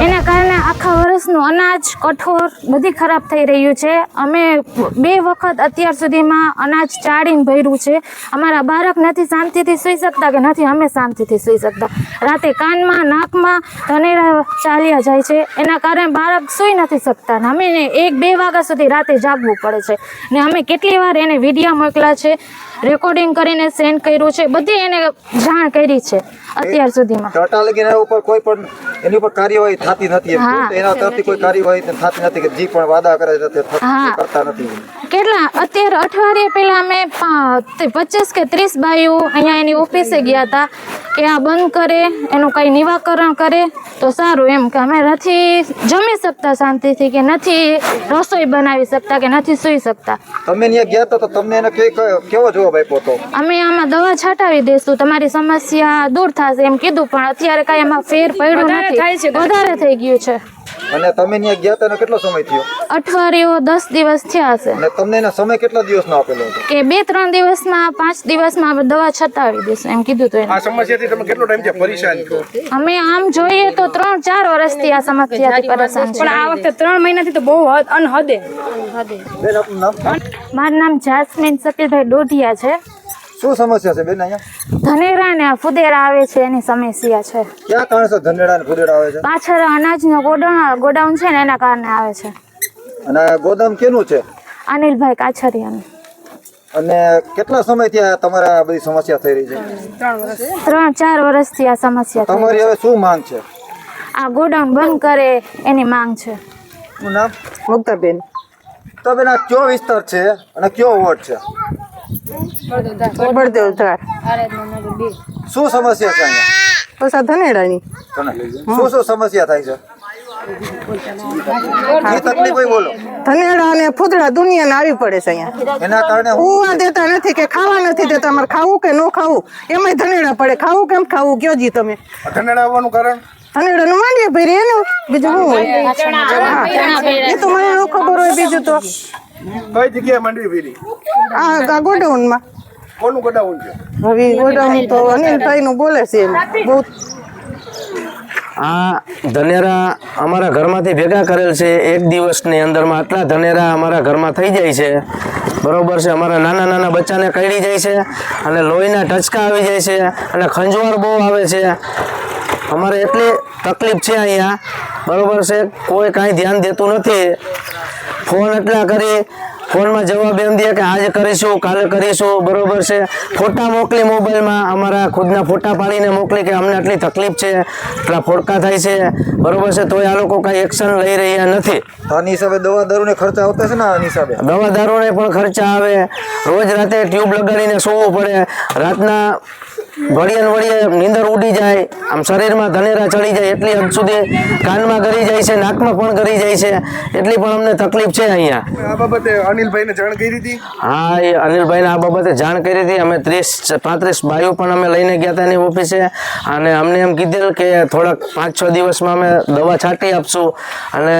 એના કારણે આખા વર્ષનું અનાજ કઠોળ બધી ખરાબ થઈ રહ્યું છે. અમે 2 વખત અત્યાર સુધીમાં અનાજ ચાળીને ભર્યું છે. અમારા બાળક નથી શાંતિથી સૂઈ શકતા કે નથી અમે શાંતિથી સૂઈ શકતા. રાતે કાનમાં નાકમાં ધનેરા ચાલ્યા જાય છે. એના કારણે બાળક સૂઈ નથી શકતા. અમે 1-2 વાગ્યા સુધી રાતે જાગવું પડે છે ને અમે કેટલી વાર એને વિડીયો મોકલ્યા છે, રેકોર્ડિંગ કરીને સેન્ડ કર્યું છે, બધી એને જાણ કરી છે અત્યાર સુધીમાં. કોઈ પણ એની ઉપર કાર્યવાહી થતી નથી. એના તરફથી કોઈ કાર્યવાહી થતી નથી કે જે પણ વાદા કરે છે કરતા નથી. કેટલા અત્યારે અઠવાડિયે પહેલા અમે 25 કે 30 બાઈઓ અહીંયા એની ઓફિસે ગયા હતા કે આ બંધ કરે, એનું કંઈ નિવાકરણ કરે તો સારું એમ કે અમે નથી જમી શકતા શાંતિથી, કે નથી રસોઈ બનાવી શકતા, કે નથી સૂઈ શકતા. તમે ત્યાં ગયા તો તમને એને કેવો જવાબ આપ્યો હતો? અમે આમાં દવા છાંટાવી દઈશું, તમારી સમસ્યા દૂર થશે એમ કીધું, પણ અત્યારે કાંઈ એમાં ફેર પડ્યો નથી, વધારે થઈ ગયું છે. અને તમે ત્યાં ગયા હતા કેટલો સમય થયો? અઠવાડિયું 10 દિવસ થયા હશે. અને તમને એનો સમય કેટલા દિવસનો આપેલો હતો? કે 2-3 દિવસમાં 5 દિવસમાં દવા છટાવી દઈશું એમ કીધું હતું. આ સમસ્યાથી તમે કેટલો ટાઈમ થી પરેશાન છો? અમે આમ જોઈએ તો 3-4 વર્ષથી આ સમસ્યાથી પરેશાન છે, પણ આ વખતે 3 મહિનાથી તો બહુ અનહદે. મારું નામ જાસ્મીન શકીલભાઈ ડોઢિયા છે. શું સમસ્યા છે બેન અહીંયા? ધનેરા ને ફુદેરા આવે છે એની સમસ્યા છે. ક્યાં કારણસર ધનેરા ને ફુદેરા આવે છે? પાછળ અનાજનો ગોડાઉન છે ને એના કારણે આવે છે. અને ગોદામ કેનું છે? અનિલભાઈ કાછરિયાનું. અને કેટલા સમયથી આ તમારે આ બધી સમસ્યા થઈ રહી છે? 3-4 વર્ષથી આ સમસ્યા થઈ તમારી હવે શું માંગ છે? આ ગોડાઉન બંધ કરે એની માંગ છે. શું નામ? મુક્તાબેન. તો બેન આ કયો વિસ્તાર છે અને કયો વોર્ડ છે? બળદેવધાર. શું સમસ્યા છે અહીંયા? બસ આ ધનેડાની. શું સમસ્યા થાય છે? એ તકલીફ હોય બોલો. ધનેડા અને ફૂદડા દુનિયાને આવી પડે છે અહીંયા. એના કારણે ઉવા દેતા નથી કે ખાવા નથી દેતા. અમારે ખાવું કે ન ખાવું એમાંય ધનેડા પડે. ખાવું કેમ ખાવું કયો જી તમે? ધનેડા આવવાનું કારણ? ધનેડાનું માંડીએ ભરી એનું બીજું શું હોય? એ તો મને ન ખબર હોય. બીજું તો કઈ જગ્યાએ માંડવી ફેરી? આ ગોડાઉનમાં. કોનું ગોડાઉન છે? હવે ગોડાઉન તો અનિલભાઈ નું બોલે છે એમ બહુ. આ ધનેરા અમારા ઘરમાંથી ભેગા કરેલ છે. 1 દિવસની અંદરમાં આટલા ધનેરા અમારા ઘરમાં થઈ જાય છે. બરોબર છે. અમારા નાના નાના બચ્ચાને કરડી જાય છે અને લોહીના ટચકા આવી જાય છે અને ખંજવાળ બહુ આવે છે. અમારે એટલી તકલીફ છે અહીંયા. બરોબર છે. કોઈ કાંઈ ધ્યાન દેતું નથી. ફોન એટલા કરી, ફોનમાં જવાબ એમ દે કે આજે કરીશું, કાલે કરીશું. બરોબર છે. ફોટા મોકલી મોબાઈલમાં, અમારા ખુદના ફોટા પાડીને મોકલી કે અમને આટલી તકલીફ છે, એટલા ફોડકા થાય છે. બરોબર છે. તોય આ લોકો કાંઈ એક્શન લઈ રહ્યા નથી. આની હિસાબે દવા દારૂને ખર્ચા આવતા છે ને? આની હિસાબે દવા દારૂને પણ ખર્ચા આવે. રોજ રાતે ટ્યુબ લગાડીને સૂવું પડે. રાતના વળીએ નીંદર ઉડી જાય. આમ શરીરમાં ધનેરા ચડી જાય. એટલી હદ સુધી કાનમાં ગરી જાય છે, નાકમાં પણ ગરી જાય છે. એટલી પણ અમને તકલીફ છે અહીંયા. આ બાબતે અનિલભાઈને જાણ કરી હતી? હા, એ અનિલભાઈને આ બાબતે જાણ કરી હતી. અમે 30-35 બાઈઓ પણ અમે લઈને ગયા હતા એની ઓફિસે અને અમને એમ કીધેલ કે થોડાક 5-6 દિવસમાં અમે દવા છાંટી આપશું અને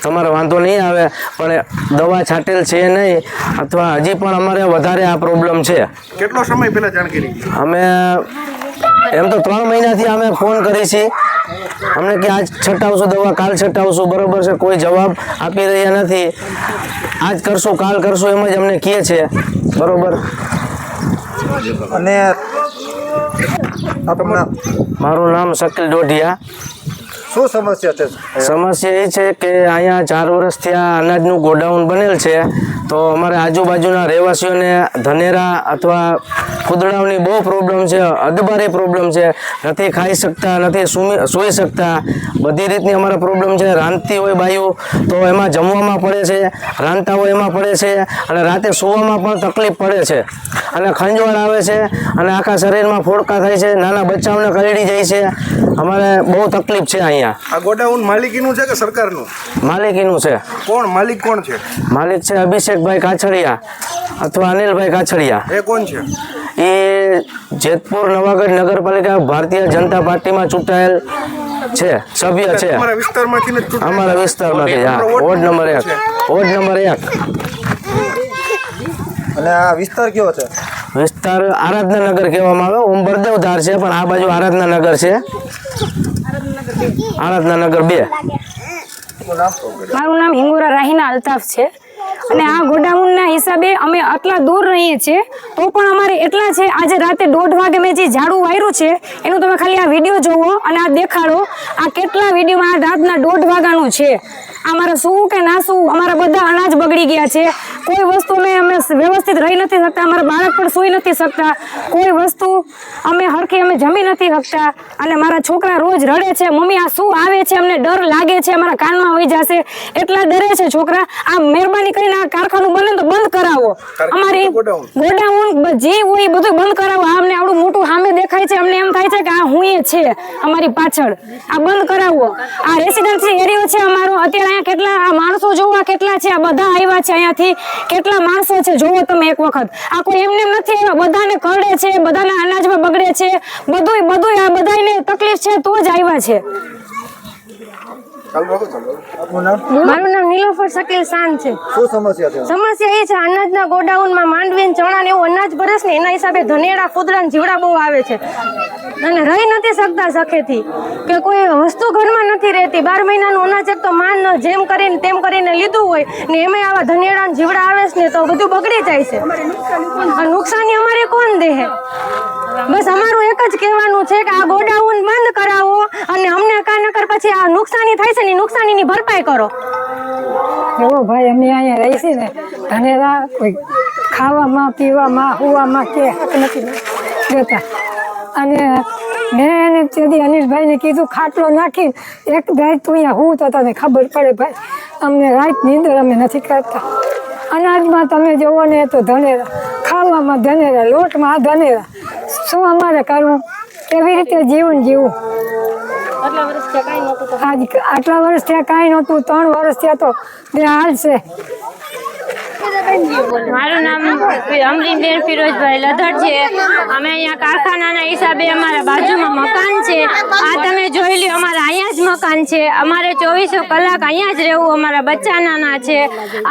તમારે વાંધો નહીં આવે. પણ દવા છાંટેલ છે નહીં અથવા હજી પણ અમારે વધારે આ પ્રોબ્લેમ છે. કેટલો સમય પહેલા જાણ કરી? અમે એમ તો 3 મહિનાથી અમે ફોન કરી છીએ. અમને કે આજ છટાવશું દવા, કાલ છટાવશું. બરોબર છે. કોઈ જવાબ આપી રહ્યા નથી. આજ કરશું, કાલ કરશું એમ જ અમને કહે છે. બરોબર. અને મારું નામ શકીલ ડોઢિયા. શું સમસ્યા છે? સમસ્યા એ છે કે અહીંયા 4 વર્ષથી આ અનાજનું ગોડાઉન બનેલ છે. તો અમારે આજુબાજુના રહેવાસીઓને ધનેરા અથવા ફૂદડાઓની બહુ પ્રોબ્લેમ છે. અદબારી પ્રોબ્લેમ છે. નથી ખાઈ શકતા, નથી સૂઈ શકતા. બધી રીતની અમારે પ્રોબ્લેમ છે. રાંધતી હોય બાયું તો એમાં જમવામાં પડે છે, રાંધતા હોય એમાં પડે છે અને રાતે સૂવામાં પણ તકલીફ પડે છે અને ખંજવાળ આવે છે અને આખા શરીરમાં ફોડકા થાય છે. નાના બચ્ચાઓને કરડી જાય છે. અમારે બહુ તકલીફ છે અહીંયા. આ ગોડાઉન માલિકીનું છે કે સરકારનું? માલિકીનું છે. કોણ માલિક? કોણ છે માલિક? છે અભિષેકભાઈ કાછડિયા અથવા અનિલભાઈ કાછડિયા. એ કોણ છે? એ જેતપુર નવાગઢ નગરપાલિકા ભારતીય જનતા પાર્ટીમાં ચૂંટાયેલ છે, સભ્ય છે. અમારા વિસ્તારમાંથી જ ચૂંટાયેલ? અમારા વિસ્તારમાંથી. હા, વોર્ડ નંબર 1. Ward number 1. અને આ વિસ્તાર કયો છે? વિસ્તાર આરાધનાનગર કહેવામાં આવે. ઓમ બળદેવ ધાર છે પણ આ બાજુ આરાધનાનગર છે. આરાધનાનગર 2. મારું નામ હિંગોરા રાહીના અલ્તાફ છે અને આ ગોડાઉનના હિસાબે અમે આટલા દૂર રહીએ છીએ તો પણ અમારે એટલા છે. આજે રાતે 1:30 વાગે મેં જે ઝાડુ વાર્યું છે એનું તમે ખાલી આ વિડીયો જોવો અને આ દેખાડો. આ કેટલા વિડીયોમાં આ રાતના 1:30 વાગ્યાનું છે. અમારે શું કે ના શું અમારા બધા અનાજ બગડી ગયા છે. કોઈ વસ્તુ અમે વ્યવસ્થિત રહી નથી શકતા. અમારા બાળક પણ સૂઈ નથી શકતા. કોઈ વસ્તુ અમે હરખી અમે જમી નથી શકતા. અને મારા છોકરા રોજ રડે છે, મમ્મી આ શું આવે છે, અમને ડર લાગે છે, અમારા કાનમાં વહી જશે, એટલા ડરે છે છોકરા. આ મહેરબાની કરીને આ કારખાનું બને તો બંધ કરાવો. અમારી ગોડાઉન જે હોય એ બધું બંધ કરાવો. અમને આવડું મોટું સામે દેખાય છે, અમને એમ થાય છે કે આ હું એ છે અમારી પાછળ. આ બંધ કરાવો. આ રેસિડેન્સી એરિયો છે અમારો. અત્યારે અહીંયા કેટલા આ માણસો જોવા કેટલા છે. આ બધા આવ્યા છે અહીંયાથી. કેટલા માણસો છે જોવો તમે એક વખત. આ કોઈ એમને નથી આવ્યા. બધાને કરડે છે, બધાના અનાજમાં બગડે છે. બધું આ બધાને તકલીફ છે તો જ આવ્યા છે. મારું નામ નીલોફર શકીલ શાન છે. શું સમસ્યા છે? સમસ્યા એ છે અનાજના ગોડાઉનમાં માંડવી ચણા ને એવું અનાજ ભરસ ને એના હિસાબે ધનેડા ફૂદરા ને જીવડા બહુ આવે છે અને રહી નથી શકતા સખેથી કે કોઈ વસ્તુ ઘરમાં નથી રહેતી. 12 મહિનાનું અનાજ એક તો માન જેમ કરીને તેમ કરીને લીધું હોય ને એમાં આવા ધનેડા ને જીવડા આવે છે ને તો બધું બગડી જાય છે. નુકસાની અમારે કોણ દે? બસ અમારું એક જ કહેવાનું છે કે આ ગોડાઉન બંધ કરાવો અને અમને નકર પછી આ નુકસાની થાય છે ને નુકસાનીની ભરપાઈ કરો. એવો ભાઈ અમે અહીંયા રહી છે ને ધનેરા કોઈ ખાવામાં પીવામાં હુવામાં કે હક નથી દેતા. અને મેં એને તેથી અનિલભાઈને કીધું ખાટલો નાખી એક રાત તું અહીંયા હું તો તને ખબર પડે ભાઈ. અમને રાતની અંદર અમે નથી કરતા. અનાજમાં તમે જોવો ને તો ધનેરા, ખાવામાં ધનેરા, લોટમાં ધનેરા. શું અમારે કરવું? કેવી રીતે જીવન જીવવું? આટલા વર્ષ થયા કાંઈ નહોતું. 3 વર્ષ થયા તો બે હાલ છે. મારું નામ અમરીનબેન ફિરોજભાઈ લધડ છે. અમે અહીંયા કારખાનાના હિસાબે અમારા બાજુમાં મકાન છે. આ તમે જોઈ લ્યો અમારા અહીંયા જ મકાન છે. અમારે 24 કલાક અહીંયા જ રહેવું. અમારા બચ્ચા નાના છે.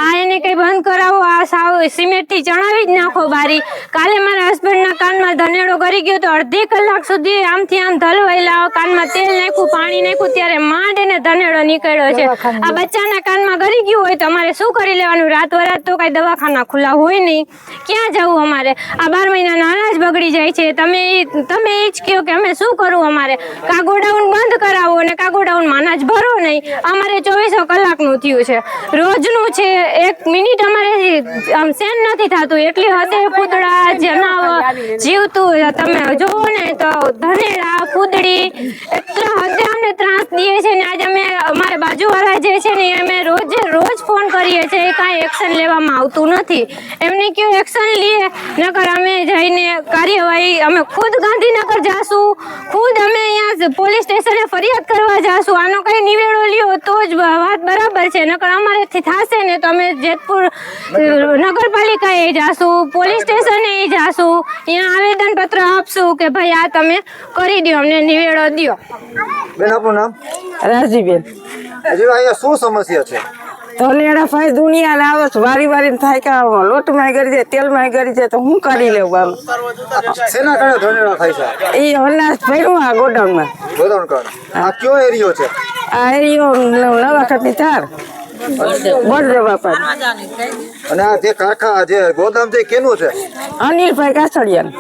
આ એને કંઈ બંધ કરાવો. આ સાવ સિમેન્ટથી ચણાવી જ નાખો બારી. કાલે મારા હસબન્ડના કાનમાં ધનેડો કરી ગયો તો અડધી કલાક સુધી આમથી આમ ધલવાયેલા. કાનમાં તેલ નાખ્યું, પાણી નાખ્યું, ત્યારે માંડ એને ધનેડો નીકળ્યો છે. આ બચ્ચાના કાનમાં ગરી ગયું હોય તો અમારે શું કરી લેવાનું? રાત વરાત તો કાંઈ દવાખાના ખુલ્લા હોય નહીં. ક્યાં જવું અમારે? આ 12 મહિનાના અનાજ બગડી જાય છે. તમે એ જ કહો કે અમે શું કરવું? અમારે કા ગોડાઉન બંધ કરાવો અને કા ગોડાઉનમાં અનાજ ભરો નહીં. અમારે 24 કલાકનું થયું છે, રોજનું છે. 1 મિનિટ અમારે આમ સહેન નથી થતું. એટલી હદે ફૂદડા જનાવર જીવતું તમે જોવો ને તો ધનેડા ફૂદડી એટલા હદે અમને ત્રાસ દે છે ને. આજે અમે અમારા બાજુવાળા જે છે ને અમે રોજ ફોન કરીએ છીએ, કાંઈ એક્શન લેવામાં આવતું નથી. એમને કયો એક્શન લઈએ નકર અમે જઈને કાર્યવાહી અમે ખુદ ગાંધીનગર જાશું, ખુદ અમે અહીંયા પોલીસ સ્ટેશને ફરિયાદ કરવા જાશું. આનો કંઈ નિવેડો લ્યો તો જ વાત બરાબર છે. નકર અમારેથી થશે ને તો અમે જેતપુર નગરપાલિકાએ જાશું, પોલીસ સ્ટેશને જાશું, અહીંયા આવેદનપત્ર આપશું કે ભાઈ આ તમે કરી દો, અમને નિવેડો દો. બેન આપનું નામ? રાજીબેન. હજી અહીંયા શું સમસ્યા છે? ધનેડા ભાઈ દુનિયા લાવે છે. વારી થાય કે લોટમાં ગરી જાય, તેલમાં ગરી જાય તો હું કરી લેવું? આમ શેના કારણે ધનેડા થાય છે? એ અનાજ ભર્યું આ ગોડાઉનમાં. ગોડાઉન કારણે. આ કયો એરિયો છે? આ એરિયો નવાખતની 4 બળદેવ બાપા. અને આ જે કારખાના જે ગોદામ છે કેનું છે? અનિલભાઈ કાછડિયા.